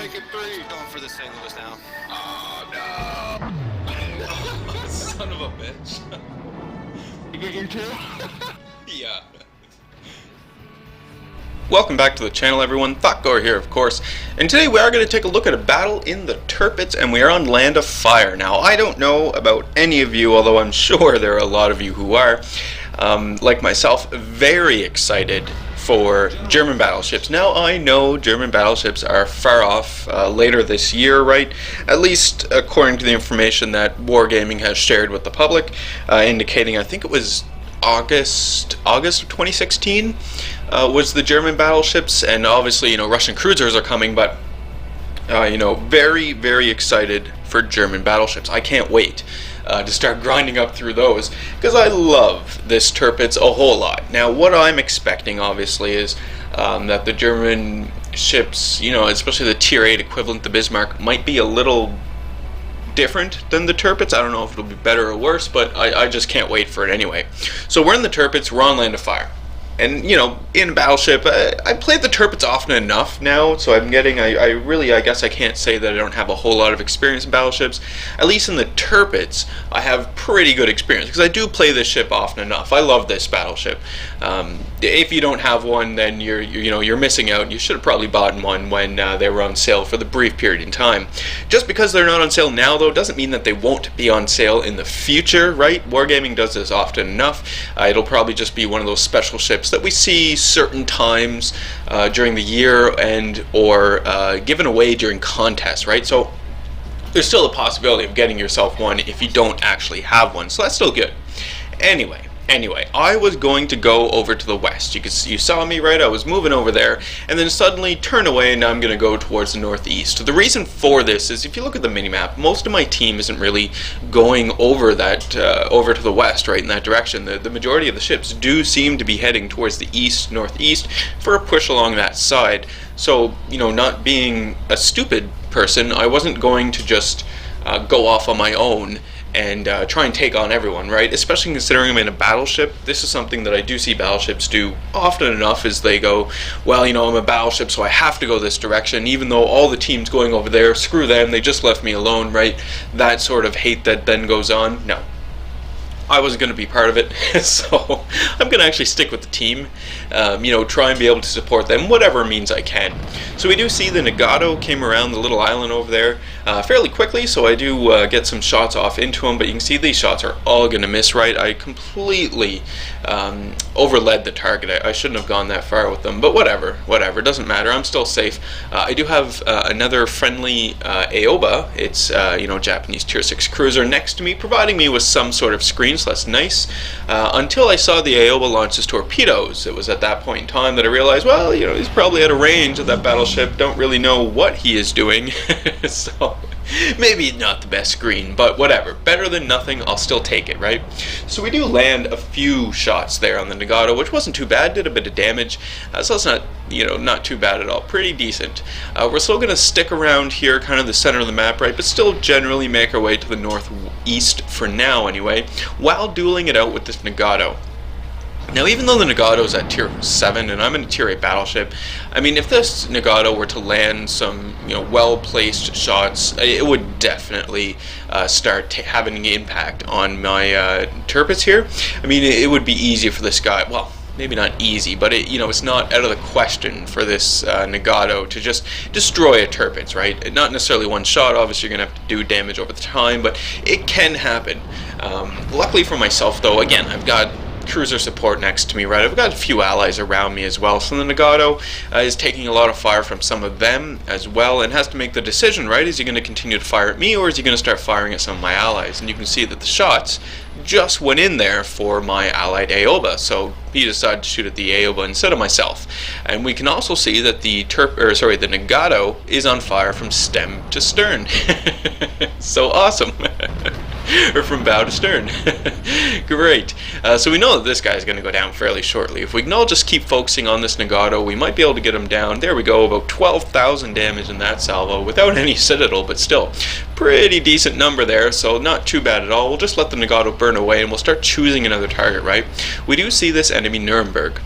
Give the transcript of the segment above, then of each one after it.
taking three. Going for the St. Louis now. Oh no! Son of a bitch. You get your two? Yeah. Welcome back to the channel, everyone. Thotgor here, of course. And today we are going to take a look at a battle in the Tirpitz, and we are on Land of Fire. Now, I don't know about any of you, although I'm sure there are a lot of you who are, like myself, very excited for German battleships. Now, I know German battleships are far off later this year, right? At least according to the information that Wargaming has shared with the public, indicating, I think it was August of 2016 was the German battleships, and obviously, Russian cruisers are coming, but very, very excited for German battleships. I can't wait to start grinding up through those, because I love this Tirpitz a whole lot. Now, what I'm expecting, obviously, is that the German ships, especially the Tier 8 equivalent, the Bismarck, might be a little different than the Tirpitz. I don't know if it'll be better or worse, but I just can't wait for it anyway. So we're in the Tirpitz, we're on Land of Fire. And, in Battleship, I played the Tirpitz often enough now, so I'm getting, I guess I can't say that I don't have a whole lot of experience in battleships. At least in the Tirpitz, I have pretty good experience, because I do play this ship often enough. I love this battleship. If you don't have one, then you're missing out. You should have probably bought one when they were on sale for the brief period in time. Just because they're not on sale now, though, doesn't mean that they won't be on sale in the future, right? Wargaming does this often enough. It'll probably just be one of those special ships that we see certain times during the year and or given away during contests, right? So there's still a possibility of getting yourself one if you don't actually have one, so that's still good. Anyway, I was going to go over to the west. You saw me, right? I was moving over there, and then suddenly turn away, and now I'm going to go towards the northeast. The reason for this is, if you look at the minimap, most of my team isn't really going over that, over to the west, right, in that direction. The majority of the ships do seem to be heading towards the east, northeast, for a push along that side. So, not being a stupid person, I wasn't going to just go off on my own and try and take on everyone, right? Especially considering I'm in a battleship. This is something that I do see battleships do often enough, is they go, well, I'm a battleship, so I have to go this direction, even though all the teams going over there, screw them, they just left me alone, right? That sort of hate that then goes on. No. I wasn't going to be part of it, so I'm going to actually stick with the team, try and be able to support them, whatever means I can. So we do see the Nagato came around the little island over there fairly quickly, so I do get some shots off into him, but you can see these shots are all going to miss, right? I completely overled the target. I shouldn't have gone that far with them, but whatever, doesn't matter, I'm still safe. I do have another friendly Aoba. It's, Japanese Tier 6 cruiser next to me, providing me with some sort of screen, so that's nice. Until I saw the Aoba launch his torpedoes. It was at that point in time that I realized, well, he's probably out of range of that battleship, don't really know what he is doing, so maybe not the best screen, but whatever. Better than nothing, I'll still take it, right? So we do land a few shots there on the Nagato, which wasn't too bad, did a bit of damage, so it's not, not too bad at all, pretty decent. We're still going to stick around here, kind of the center of the map, right, but still generally make our way to the northeast for now, anyway, while dueling it out with this Nagato. Now, even though the Nagato is at Tier 7 and I'm in a Tier 8 battleship, I mean, if this Nagato were to land some, well-placed shots, it would definitely start having an impact on my Tirpitz here. I mean, it would be easy for this guy, well, maybe not easy, but it's not out of the question for this Nagato to just destroy a Tirpitz, right? Not necessarily one shot, obviously you're going to have to do damage over the time, but it can happen. Luckily for myself, though, again, I've got cruiser support next to me, right? I've got a few allies around me as well, so the Nagato is taking a lot of fire from some of them as well, and has to make the decision, right? Is he going to continue to fire at me, or is he going to start firing at some of my allies? And you can see that the shots just went in there for my allied Aoba, so he decided to shoot at the Aoba instead of myself. And we can also see that the Nagato is on fire from stem to stern. So awesome. Or from bow to stern. Great. So we know that this guy is going to go down fairly shortly. If we can all just keep focusing on this Nagato, we might be able to get him down. There we go, about 12,000 damage in that salvo without any citadel, but still pretty decent number there, so not too bad at all. We'll just let the Nagato burn away and we'll start choosing another target, right? We do see this enemy Nuremberg.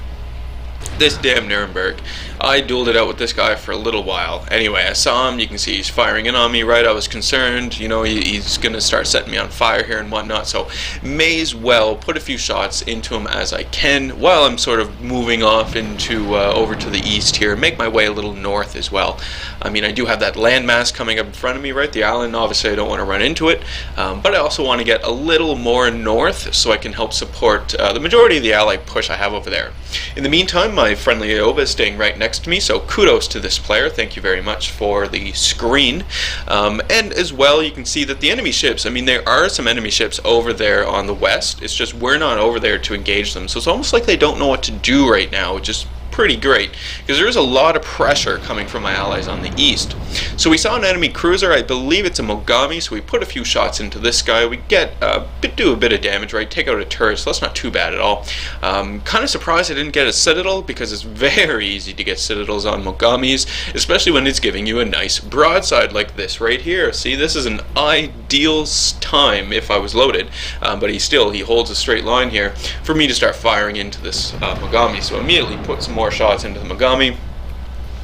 This damn Nuremberg. I dueled it out with this guy for a little while. Anyway, I saw him. You can see he's firing in on me, right? I was concerned. You know, he's going to start setting me on fire here and whatnot. So may as well put a few shots into him as I can while I'm sort of moving off into over to the east here. Make my way a little north as well. I mean, I do have that landmass coming up in front of me, right? The island. Obviously, I don't want to run into it. But I also want to get a little more north so I can help support the majority of the ally push I have over there. In the meantime, my friendly Ioba is staying right next to me, so kudos to this player. Thank you very much for the screen. And as well, you can see that the enemy ships, I mean, there are some enemy ships over there on the west. It's just we're not over there to engage them. So it's almost like they don't know what to do right now, which is pretty great, because there is a lot of pressure coming from my allies on the east. So we saw an enemy cruiser, I believe it's a Mogami, so we put a few shots into this guy. We do a bit of damage, right? Take out a turret, so that's not too bad at all. Kind of surprised I didn't get a citadel, because it's very easy to get citadels on Mogamis, especially when it's giving you a nice broadside like this right here. See, this is an ideal time if I was loaded, but he holds a straight line here for me to start firing into this Mogami. So immediately put some more shots into the Mogami,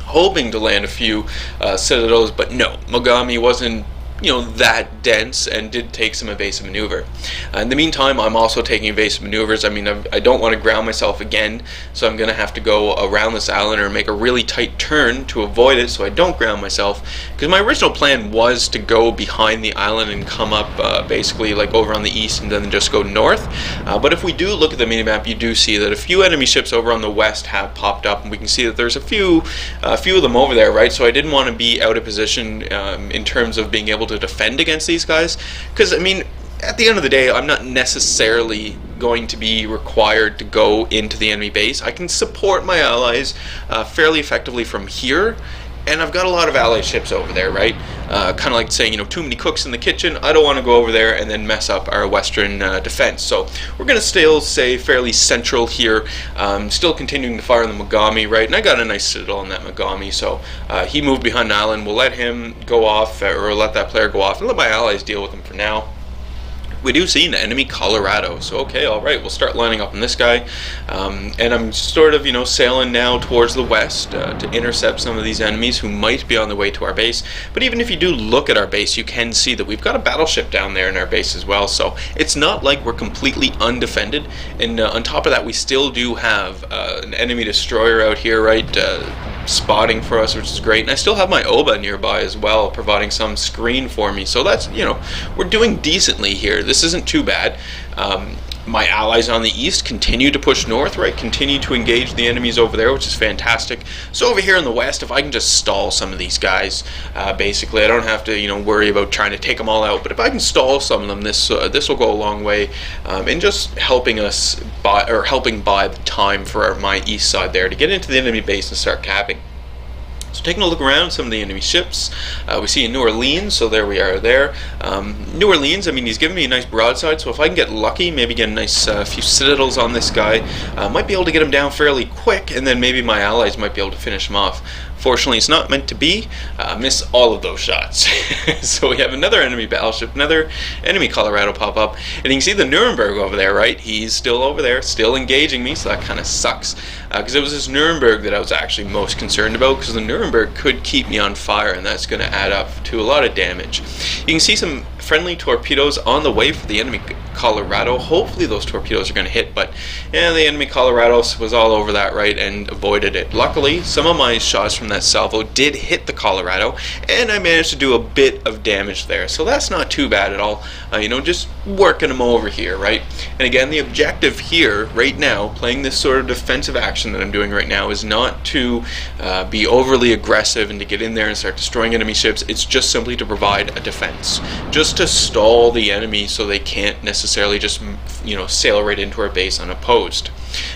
hoping to land a few citadels, but no, Mogami wasn't that dense and did take some evasive maneuver. In the meantime, I'm also taking evasive maneuvers. I mean, I don't want to ground myself again, so I'm going to have to go around this island or make a really tight turn to avoid it so I don't ground myself, because my original plan was to go behind the island and come up basically like over on the east and then just go north. But if we do look at the minimap, you do see that a few enemy ships over on the west have popped up, and we can see that there's a few of them over there, right? So I didn't want to be out of position in terms of being able to defend against these guys, because I mean, at the end of the day, I'm not necessarily going to be required to go into the enemy base. I can support my allies fairly effectively from here, and I've got a lot of allied ships over there, right? Kind of like saying, too many cooks in the kitchen. I don't want to go over there and then mess up our western defense. So we're going to still stay fairly central here, still continuing to fire on the Mogami, right? And I got a nice citadel on that Mogami, so he moved behind an island. We'll let him go off, or let that player go off, and let my allies deal with him for now. We do see an enemy Colorado, so okay, alright, we'll start lining up on this guy, and I'm sort of, sailing now towards the west to intercept some of these enemies who might be on the way to our base. But even if you do look at our base, you can see that we've got a battleship down there in our base as well, so it's not like we're completely undefended. And on top of that, we still do have an enemy destroyer out here, right, spotting for us, which is great. And I still have my Oba nearby as well, providing some screen for me, so that's, we're doing decently here. This isn't too bad. My allies on the east continue to push north, right? Continue to engage the enemies over there, which is fantastic. So over here in the west, if I can just stall some of these guys, basically, I don't have to, worry about trying to take them all out. But if I can stall some of them, this will go a long way in just helping us helping buy the time for my east side there to get into the enemy base and start capping. So taking a look around some of the enemy ships, we see a New Orleans, so there we are there. New Orleans, I mean, he's giving me a nice broadside, so if I can get lucky, maybe get a nice few citadels on this guy, might be able to get him down fairly quick, and then maybe my allies might be able to finish him off. Fortunately, it's not meant to be. Miss all of those shots. So we have another enemy battleship, another enemy Colorado pop up, and you can see the Nuremberg over there, right? He's still over there, still engaging me, so that kind of sucks. Because it was this Nuremberg that I was actually most concerned about, because the Nuremberg could keep me on fire, and that's going to add up to a lot of damage. You can see some friendly torpedoes on the way for the enemy Colorado. Hopefully those torpedoes are going to hit, but yeah, the enemy Colorado was all over that, right, and avoided it. Luckily, some of my shots from that salvo did hit the Colorado, and I managed to do a bit of damage there, so that's not too bad at all. Just working them over here, right? And again, the objective here right now, playing this sort of defensive action that I'm doing right now, is not to be overly aggressive and to get in there and start destroying enemy ships. It's just simply to provide a defense, just to stall the enemy so they can't necessarily just sail right into our base unopposed.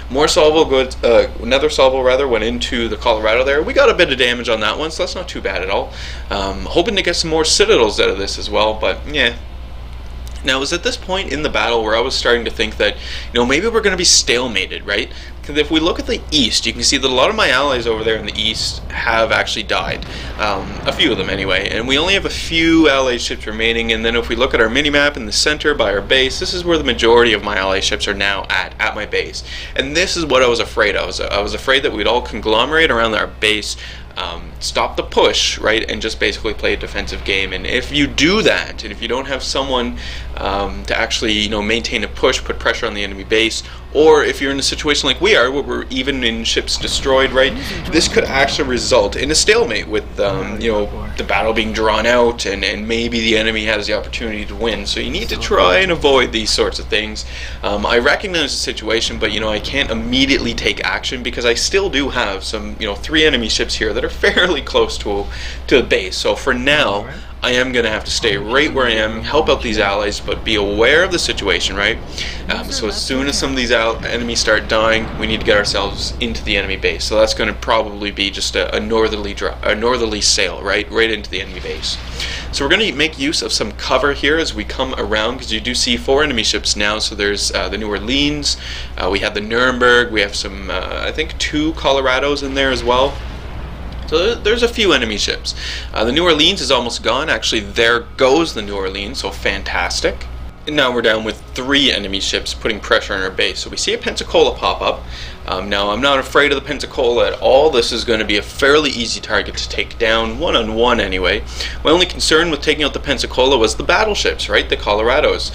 More salvo goods, another salvo rather went into the Colorado there. We got a bit of damage on that one, so that's not too bad at all. Hoping to get some more citadels out of this as well, but yeah. Now, it was at this point in the battle where I was starting to think that, maybe we're going to be stalemated, right? if we look at the east, you can see that a lot of my allies over there in the east have actually died. A few of them anyway, and we only have a few allied ships remaining. And then if we look at our mini-map in the center by our base, this is where the majority of my allied ships are now at my base. And this is what I was afraid of. I was afraid that we'd all conglomerate around our base, stop the push, right, and just basically play a defensive game. And if you do that, and if you don't have someone to actually, maintain a push, put pressure on the enemy base, or if you're in a situation like we are, where we're even in ships destroyed, right, this could actually result in a stalemate with, the battle being drawn out, and maybe the enemy has the opportunity to win. So you need to try and avoid these sorts of things. I recognize the situation, but, I can't immediately take action because I still do have some, 3 enemy ships here that are fairly close to the base. So for now, I am going to have to stay right where I am, help out these allies, but be aware of the situation, right? So as soon as some of these enemies start dying, we need to get ourselves into the enemy base. So that's going to probably be just a northerly sail, right into the enemy base. So we're going to make use of some cover here as we come around, because you do see 4 enemy ships now. So there's the New Orleans, we have the Nuremberg, we have some, I think 2 Colorados in there as well. So there's a few enemy ships. The New Orleans is almost gone. Actually, there goes the New Orleans, so fantastic. And now we're down with 3 enemy ships putting pressure on our base. So we see a Pensacola pop up. Now, I'm not afraid of the Pensacola at all. This is going to be a fairly easy target to take down, one-on-one anyway. My only concern with taking out the Pensacola was the battleships, right? The Colorados.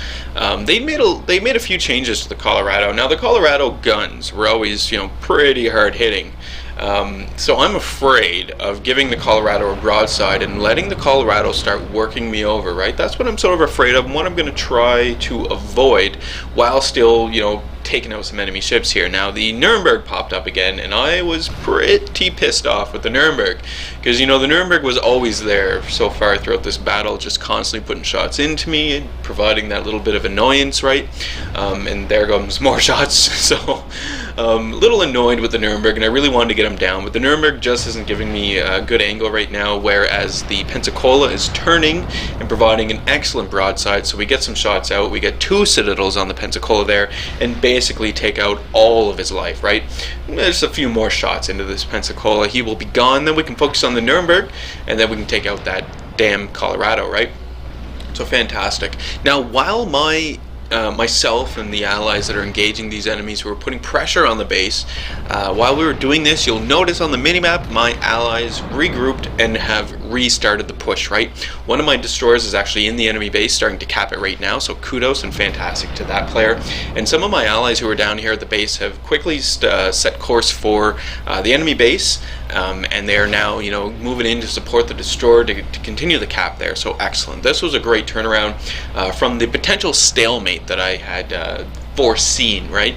They made a few changes to the Colorado. Now, the Colorado guns were always, pretty hard-hitting. So I'm afraid of giving the Colorado a broadside and letting the Colorado start working me over, right? That's what I'm sort of afraid of, and what I'm going to try to avoid while still, taking out some enemy ships here. Now, the Nuremberg popped up again, and I was pretty pissed off with the Nuremberg, because, the Nuremberg was always there so far throughout this battle, just constantly putting shots into me and providing that little bit of annoyance, right? And there comes more shots, so a little annoyed with the Nuremberg, and I really wanted to get him down, but the Nuremberg just isn't giving me a good angle right now, whereas the Pensacola is turning and providing an excellent broadside. So we get some shots out, we get 2 citadels on the Pensacola there, and basically take out all of his life, right? There's a few more shots into this Pensacola, he will be gone, then we can focus on the Nuremberg, and then we can take out that damn Colorado, right? So fantastic. Now, while myself and the allies that are engaging these enemies were putting pressure on the base, while we were doing this, you'll notice on the minimap my allies regrouped and have restarted the push, right? One of my destroyers is actually in the enemy base, starting to cap it right now, so kudos and fantastic to that player. And some of my allies who are down here at the base have quickly set course for the enemy base, and they are now, moving in to support the destroyer to continue the cap there. So excellent. This was a great turnaround from the potential stalemate that I had foreseen, right?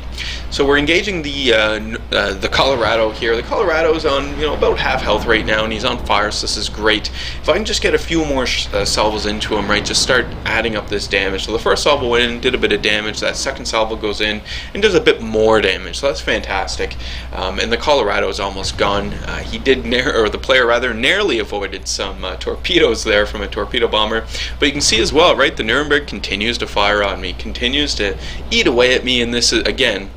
So we're engaging the Colorado here. The Colorado's on, about half health right now, and he's on fire, so this is great. If I can just get a few more salvos into him, right, just start adding up this damage. So the first salvo went in, did a bit of damage. That second salvo goes in and does a bit more damage, so that's fantastic. And the Colorado is almost gone. He did, the player rather, narrowly avoided some torpedoes there from a torpedo bomber. But you can see as well, right, the Nuremberg continues to fire on me, continues to eat away at me, and this is, again,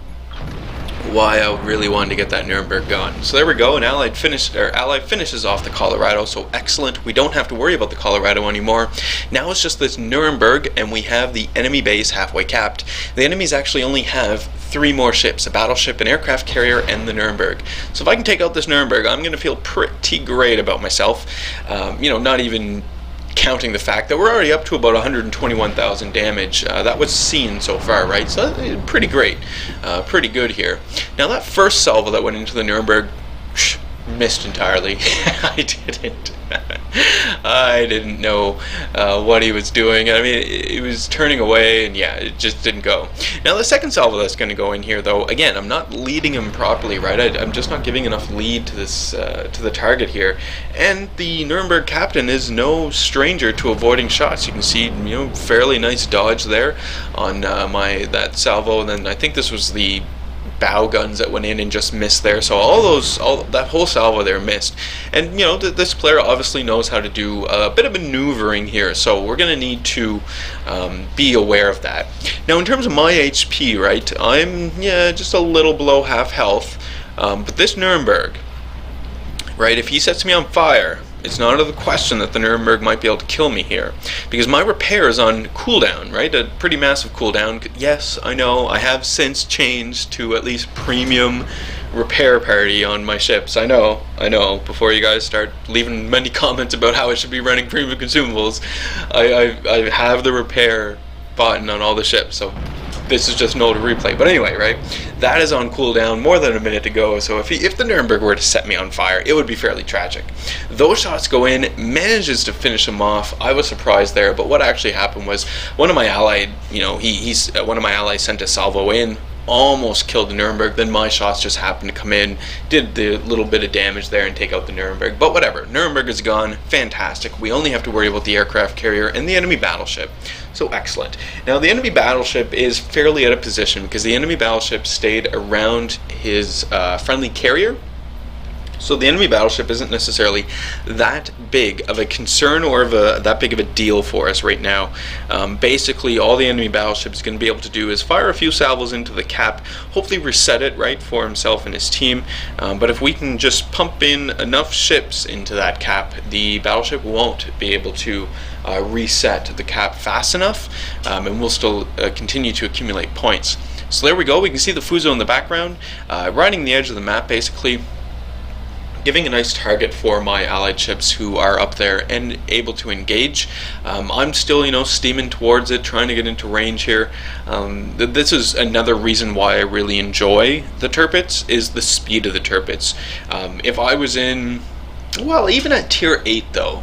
why I really wanted to get that Nuremberg gone. So there we go, an Allied finishes off the Colorado, so excellent. We don't have to worry about the Colorado anymore. Now it's just this Nuremberg, and we have the enemy base halfway capped. The enemies actually only have 3 more ships, a battleship, an aircraft carrier, and the Nuremberg. So if I can take out this Nuremberg, I'm going to feel pretty great about myself. Not even counting the fact that we're already up to about 121,000 damage. That was seen so far, right? So pretty great, pretty good here. Now that first salvo that went into the Nuremberg, missed entirely. I didn't know what he was doing. I mean, he was turning away, and yeah, it just didn't go. Now the second salvo that's going to go in here, though, again, I'm not leading him properly, right? I'm just not giving enough lead to this to the target here. And the Nuremberg captain is no stranger to avoiding shots. You can see, fairly nice dodge there on that salvo. And then I think this was the bow guns that went in and just missed there. So all that whole salvo there missed. And you know, this player obviously knows how to do a bit of maneuvering here. So we're going to need to be aware of that. Now, in terms of my HP, right, I'm just a little below half health. But this Nuremberg, right, if he sets me on fire, it's not out of the question that the Nuremberg might be able to kill me here, because my repair is on cooldown, right? A pretty massive cooldown. Yes, I know, I have since changed to at least premium repair parity on my ships. I know, before you guys start leaving many comments about how I should be running premium consumables, I have the repair button on all the ships, so this is just an older replay. But anyway, right, that is on cooldown, more than a minute to go. So if the Nuremberg were to set me on fire, it would be fairly tragic. Those shots go in, manages to finish him off. I was surprised there, but what actually happened was one of my allied, one of my allies sent a salvo in, almost killed the Nuremberg. Then my shots just happened to come in, did the little bit of damage there and take out the Nuremberg. But whatever, Nuremberg is gone, fantastic. We only have to worry about the aircraft carrier and the enemy battleship. So excellent. Now the enemy battleship is fairly out of position because the enemy battleship stayed around his friendly carrier. So the enemy battleship isn't necessarily that big of a concern or that big of a deal for us right now. Basically, all the enemy battleship is going to be able to do is fire a few salvos into the cap, hopefully reset it right for himself and his team. But if we can just pump in enough ships into that cap, the battleship won't be able to reset the cap fast enough, and we'll still continue to accumulate points. So there we go. We can see the Fuso in the background, riding the edge of the map, basically giving a nice target for my allied ships who are up there and able to engage. I'm still, steaming towards it, trying to get into range here. This is another reason why I really enjoy the Tirpitz, is the speed of the Tirpitz. If I was in, well, even at tier 8 though,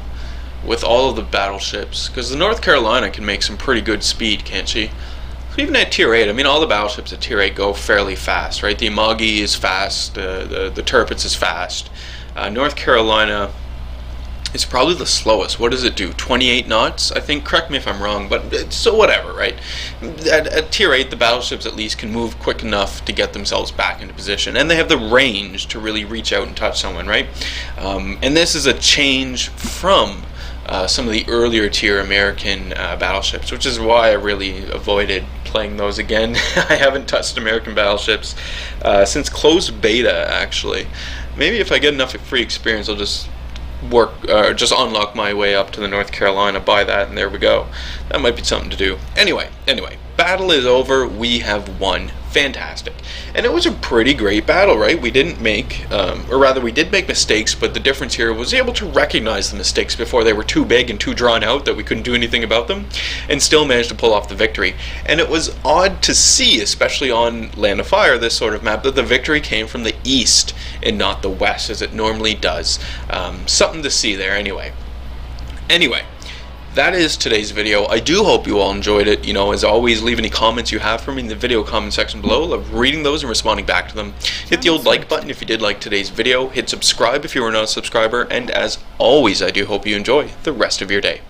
with all of the battleships, because the North Carolina can make some pretty good speed, can't she? So even at tier 8, I mean, all the battleships at tier 8 go fairly fast, right? The Amagi is fast, the Tirpitz is fast. North Carolina is probably the slowest. What does it do? 28 knots, I think? Correct me if I'm wrong, but so whatever, right? At tier 8, the battleships at least can move quick enough to get themselves back into position, and they have the range to really reach out and touch someone, right? And this is a change from some of the earlier tier American battleships, which is why I really avoided playing those again. I haven't touched American battleships since closed beta, actually. Maybe if I get enough free experience, I'll just just unlock my way up to the North Carolina, buy that, and there we go. That might be something to do. Anyway, battle is over. We have won. Fantastic. And it was a pretty great battle, right? We didn't make, or rather we did make mistakes, but the difference here was able to recognize the mistakes before they were too big and too drawn out that we couldn't do anything about them, and still managed to pull off the victory. And it was odd to see, especially on Land of Fire, this sort of map, that the victory came from the east and not the west, as it normally does. Something to see there, anyway. That is today's video. I do hope you all enjoyed it. As always, leave any comments you have for me in the video comment section below. I love reading those and responding back to them. Hit the old like button if you did like today's video. Hit subscribe if you are not a subscriber. And as always, I do hope you enjoy the rest of your day.